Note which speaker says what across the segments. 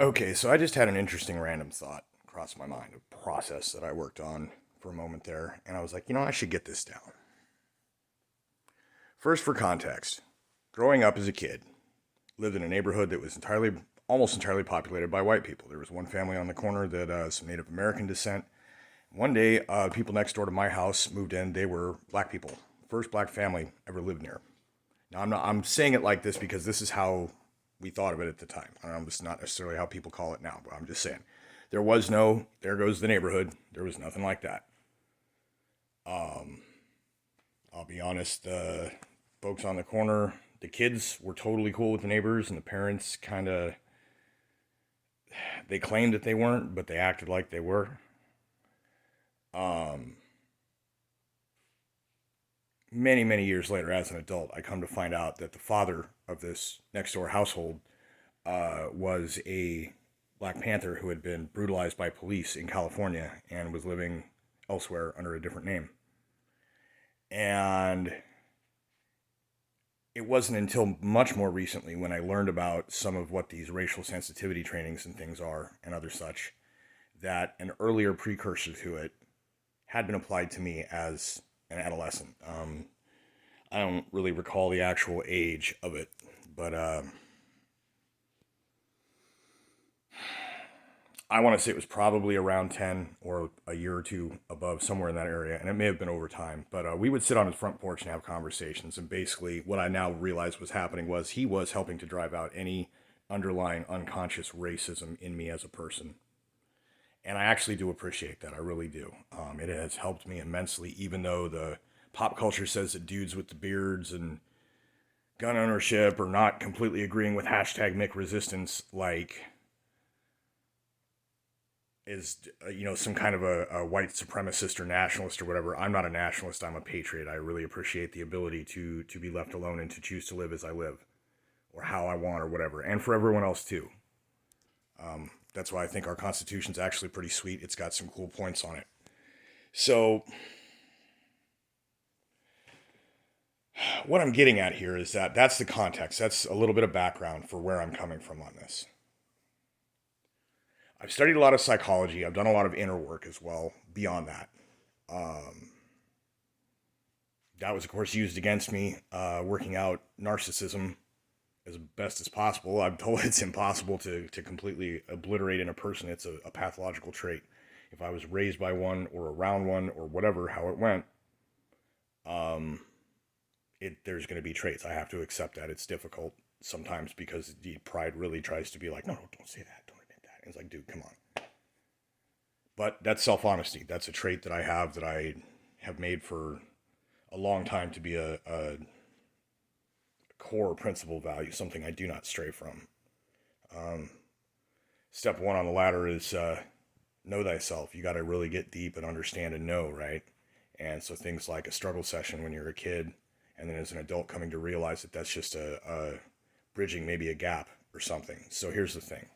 Speaker 1: Okay, so I just had an interesting random thought cross my mind, a process that I worked on for a moment there, and I was like, I should get this down. First, for context, growing up as a kid, lived in a neighborhood that was almost entirely populated by white people. There was one family on the corner that some Native American descent. One day, people next door to my house moved in. They were black people, first black family ever lived near. Now, I'm saying it like this because this is how we thought of it at the time. I don't know, this is not necessarily how people call it now, but I'm just saying. There was no, there goes the neighborhood. There was nothing like that. Um, I'll be honest, the folks on the corner, the kids were totally cool with the neighbors, and the parents kind of, they claimed that they weren't, but they acted like they were. Um, many years later, as an adult, I come to find out that the father of this next door household was a Black Panther who had been brutalized by police in California and was living elsewhere under a different name. And it wasn't until much more recently when I learned about some of what these racial sensitivity trainings and things are and other such that an earlier precursor to it had been applied to me as an adolescent. I don't really recall the actual age of it, but I want to say it was probably around 10 or a year or two above, somewhere in that area. And it may have been over time. But we would sit on his front porch and have conversations. And basically, what I now realized was happening was he was helping to drive out any underlying unconscious racism in me as a person. And I actually do appreciate that. I really do. It has helped me immensely, even though the pop culture says that dudes with the beards and gun ownership are not completely agreeing with hashtag Mick Resistance, like is some kind of a white supremacist or nationalist or whatever. I'm not a nationalist. I'm a patriot. I really appreciate the ability to be left alone and to choose to live as I live or how I want or whatever, and for everyone else too. That's why I think our Constitution's actually pretty sweet. It's got some cool points on it. So what I'm getting at here is that that's the context. That's a little bit of background for where I'm coming from on this. I've studied a lot of psychology. I've done a lot of inner work as well. Beyond that, um, that was of course used against me, working out narcissism as best as possible. I'm told it's impossible to completely obliterate in a person. It's a pathological trait. If I was raised by one or around one or whatever, how it went, um, there's going to be traits. I have to accept that. It's difficult sometimes because the pride really tries to be like, no, don't say that, don't admit that. And it's like, dude, come on. But that's self honesty. That's a trait that I have that I have made for a long time to be a core principle value, something I do not stray from. Um, Step one on the ladder is know thyself. You got to really get deep and understand and know, right? And so things like a struggle session when you're a kid, and then as an adult coming to realize that that's just a bridging maybe a gap or something. So here's the thing.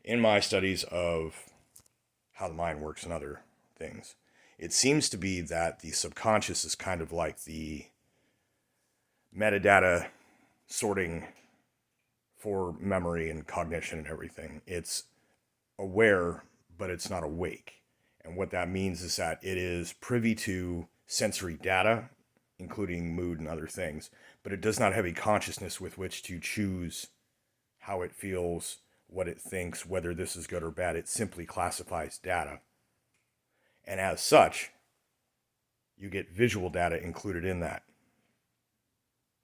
Speaker 1: In my studies of how the mind works and other things, it seems to be that the subconscious is kind of like the metadata sorting for memory and cognition and everything. It's aware, but it's not awake. And what that means is that it is privy to sensory data, including mood and other things, but it does not have a consciousness with which to choose how it feels, what it thinks, whether this is good or bad. It simply classifies data. And as such, you get visual data included in that.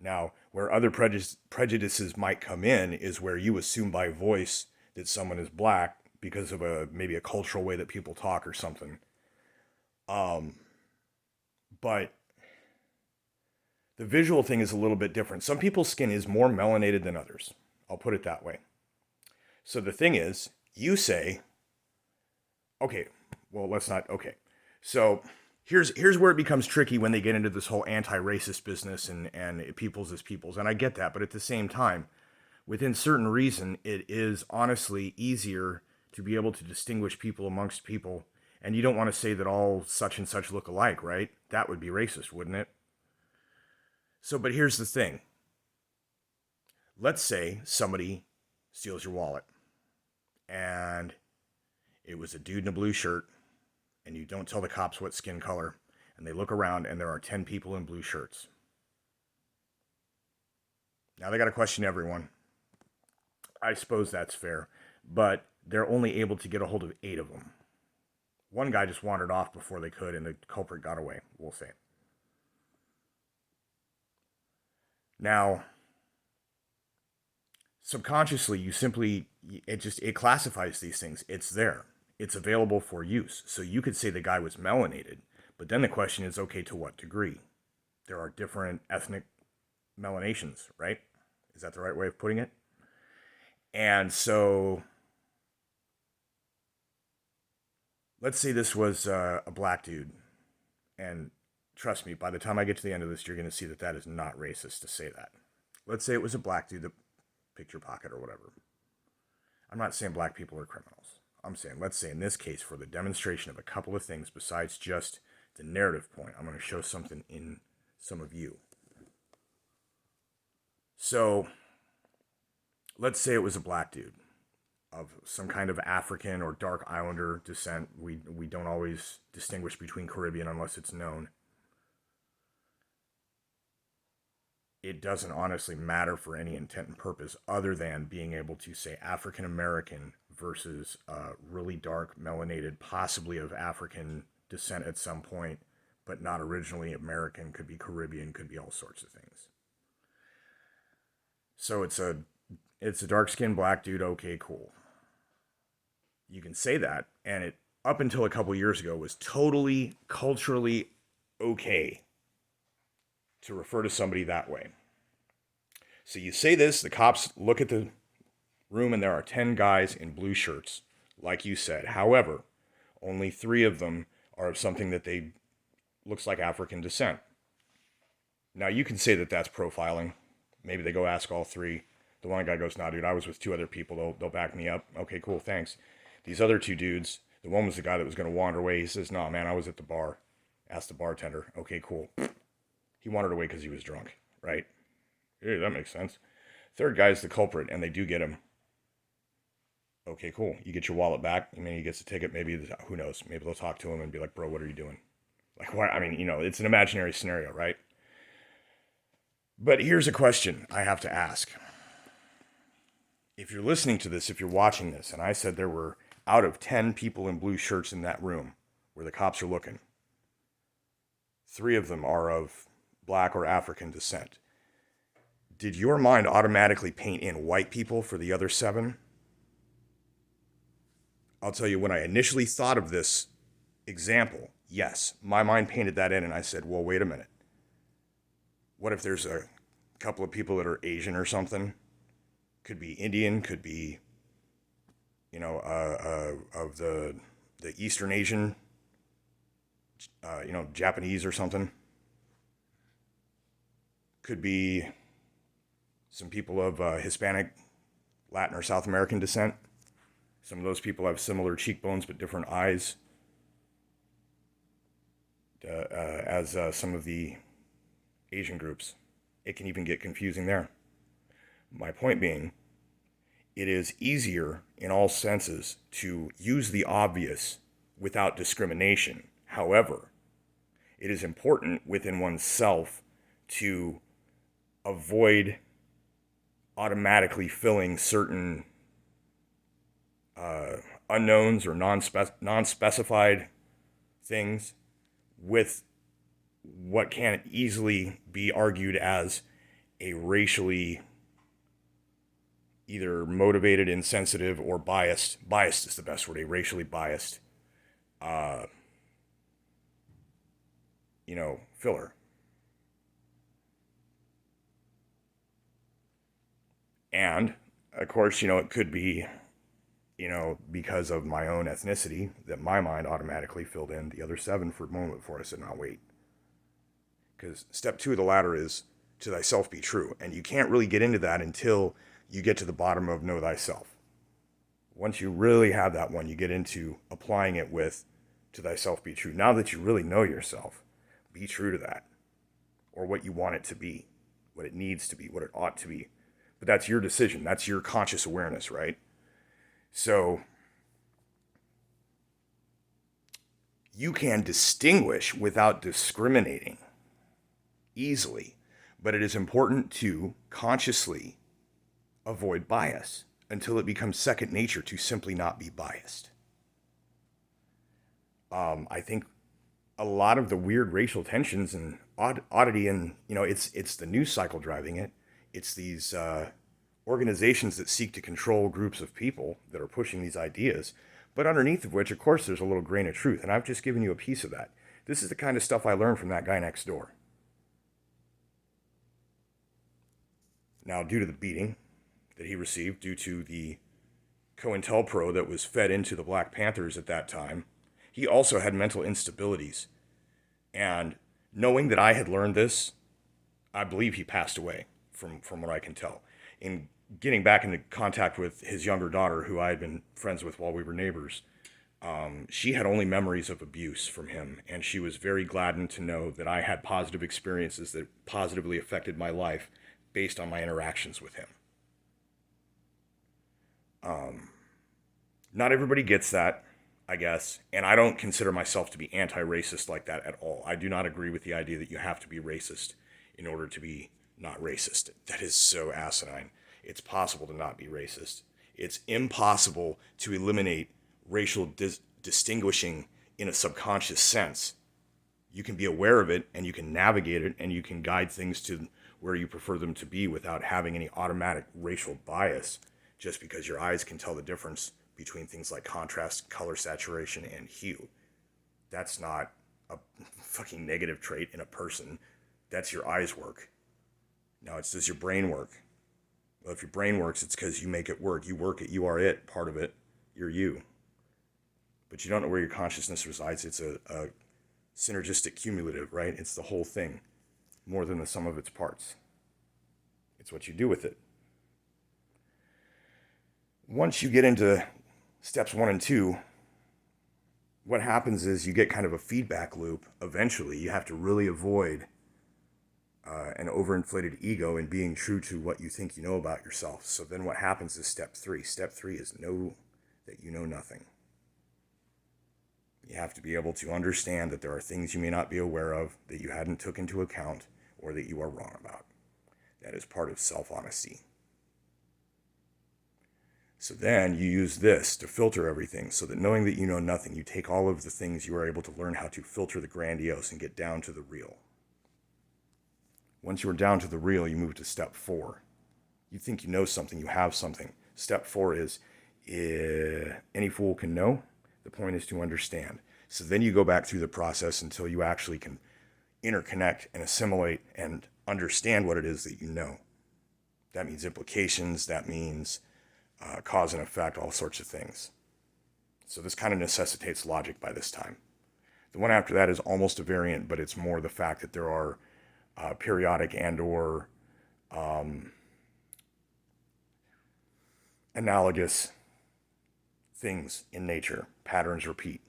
Speaker 1: Now, where other prejudices might come in is where you assume by voice that someone is black because of maybe a cultural way that people talk or something. Um, but the visual thing is a little bit different. Some people's skin is more melanated than others. I'll put it that way. So the thing is, you say, okay, well, let's not, okay. So here's where it becomes tricky when they get into this whole anti-racist business and peoples as peoples. And I get that, but at the same time, within certain reason, it is honestly easier to be able to distinguish people amongst people. And you don't want to say that all such and such look alike, right? That would be racist, wouldn't it? So, but here's the thing. Let's say somebody steals your wallet. and it was a dude in a blue shirt, and you don't tell the cops what skin color, and they look around and there are 10 people in blue shirts. Now they got to question everyone. I suppose that's fair, but they're only able to get a hold of 8 of them. One guy just wandered off before they could, and the culprit got away, we'll say. Now, subconsciously, it classifies these things. It's there. It's available for use. So you could say the guy was melanated, but then the question is, okay, to what degree? There are different ethnic melanations, right? Is that the right way of putting it? And so, let's say this was a black dude. And trust me, by the time I get to the end of this, you're going to see that that is not racist to say that. Let's say it was a black dude that picked your pocket or whatever. I'm not saying black people are criminals. I'm saying, let's say in this case, for the demonstration of a couple of things besides just the narrative point, I'm going to show something in some of you. So, let's say it was a black dude of some kind of African or dark islander descent. We don't always distinguish between Caribbean unless it's known. It doesn't honestly matter for any intent and purpose other than being able to say African American versus really dark melanated, possibly of African descent at some point, but not originally American, could be Caribbean, could be all sorts of things. So it's a dark-skinned black dude, okay, cool. You can say that, and it, up until a couple years ago, was totally culturally okay to refer to somebody that way. So you say this, the cops look at the room, and there are 10 guys in blue shirts, like you said. However, only 3 of them are of something that they looks like African descent. Now, you can say that that's profiling. Maybe they go ask all 3. The one guy goes, nah, dude, I was with 2 other people. They'll back me up. Okay, cool, thanks. These other 2 dudes, the one was the guy that was going to wander away. He says, nah, man, I was at the bar. Asked the bartender. Okay, cool. He wandered away because he was drunk, right? Yeah, that makes sense. Third guy's the culprit, and they do get him. Okay, cool. You get your wallet back. I mean, he gets a ticket. Maybe, who knows? Maybe they'll talk to him and be like, bro, what are you doing? Like, why? I mean, it's an imaginary scenario, right? But here's a question I have to ask. If you're listening to this, if you're watching this, and I said there were out of 10 people in blue shirts in that room where the cops are looking, 3 of them are of black or African descent. Did your mind automatically paint in white people for the other 7? I'll tell you, when I initially thought of this example, yes, my mind painted that in, and I said, well, wait a minute. What if there's a couple of people that are Asian or something? Could be Indian, could be, of the Eastern Asian, Japanese or something. Could be some people of Hispanic, Latin, or South American descent. Some of those people have similar cheekbones but different eyes as some of the Asian groups. It can even get confusing there. My point being, it is easier in all senses to use the obvious without discrimination. However, it is important within oneself to avoid automatically filling certain unknowns or non-specified things with what can easily be argued as a racially either motivated, insensitive, or biased. Biased is the best word. A racially biased, filler. And of course, it could be, because of my own ethnicity, that my mind automatically filled in the other 7 for a moment before I said, no, wait. Because step 2 of the ladder is to thyself be true. And you can't really get into that until you get to the bottom of know thyself. Once you really have that one, you get into applying it with to thyself be true. Now that you really know yourself, be true to that. Or what you want it to be, what it needs to be, what it ought to be. But that's your decision. That's your conscious awareness, right? So you can distinguish without discriminating easily, but it is important to consciously avoid bias until it becomes second nature to simply not be biased. I think a lot of the weird racial tensions and oddity, and it's the news cycle driving it. It's these organizations that seek to control groups of people that are pushing these ideas, but underneath of which, of course, there's a little grain of truth. And I've just given you a piece of that. This is the kind of stuff I learned from that guy next door. Now, due to the beating that he received, due to the COINTELPRO that was fed into the Black Panthers at that time, he also had mental instabilities. And knowing that I had learned this, I believe he passed away, from what I can tell. In getting back into contact with his younger daughter, who I had been friends with while we were neighbors, she had only memories of abuse from him, and she was very gladdened to know that I had positive experiences that positively affected my life based on my interactions with him. Not everybody gets that, I guess, and I don't consider myself to be anti-racist like that at all. I do not agree with the idea that you have to be racist in order to be not racist. That is so asinine. It's possible to not be racist. It's impossible to eliminate racial distinguishing in a subconscious sense. You can be aware of it, and you can navigate it, and you can guide things to where you prefer them to be without having any automatic racial bias, just because your eyes can tell the difference between things like contrast, color saturation, and hue. That's not a fucking negative trait in a person. That's your eyes work. Now, it's does your brain work? Well, if your brain works, it's because you make it work. You work it. You are it. Part of it. You're you. But you don't know where your consciousness resides. It's a synergistic cumulative, right? It's the whole thing, more than the sum of its parts. It's what you do with it. Once you get into steps 1 and 2, what happens is you get kind of a feedback loop. Eventually, you have to really avoid an overinflated ego and being true to what you think you know about yourself. So then what happens is step 3. Step 3 is know that you know nothing. You have to be able to understand that there are things you may not be aware of, that you hadn't took into account, or that you are wrong about. That is part of self-honesty. So then you use this to filter everything, so that knowing that you know nothing, you take all of the things you are able to learn how to filter the grandiose and get down to the real. Once you are down to the real, you move to step 4. You think you know something, you have something. Step 4 is, any fool can know. The point is to understand. So then you go back through the process until you actually can interconnect and assimilate and understand what it is that you know. That means implications, that means cause and effect, all sorts of things. So this kind of necessitates logic by this time. The one after that is almost a variant, but it's more the fact that there are periodic and or analogous things in nature. Patterns repeat.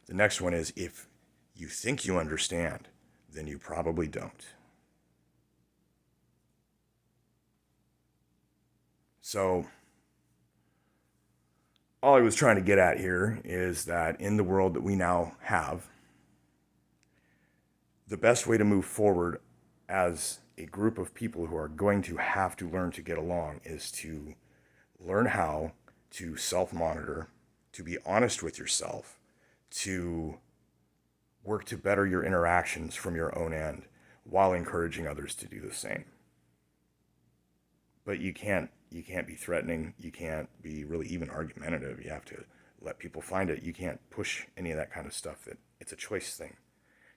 Speaker 1: The next one is, if you think you understand, then you probably don't. So all I was trying to get at here is that in the world that we now have, the best way to move forward as a group of people who are going to have to learn to get along is to learn how to self-monitor, to be honest with yourself, to work to better your interactions from your own end while encouraging others to do the same. But you can't be threatening. You can't be really even argumentative. You have to let people find it. You can't push any of that kind of stuff. That it's a choice thing.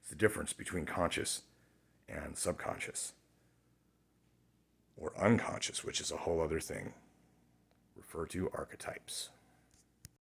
Speaker 1: It's the difference between conscious and subconscious, or unconscious, which is a whole other thing. Refer to archetypes.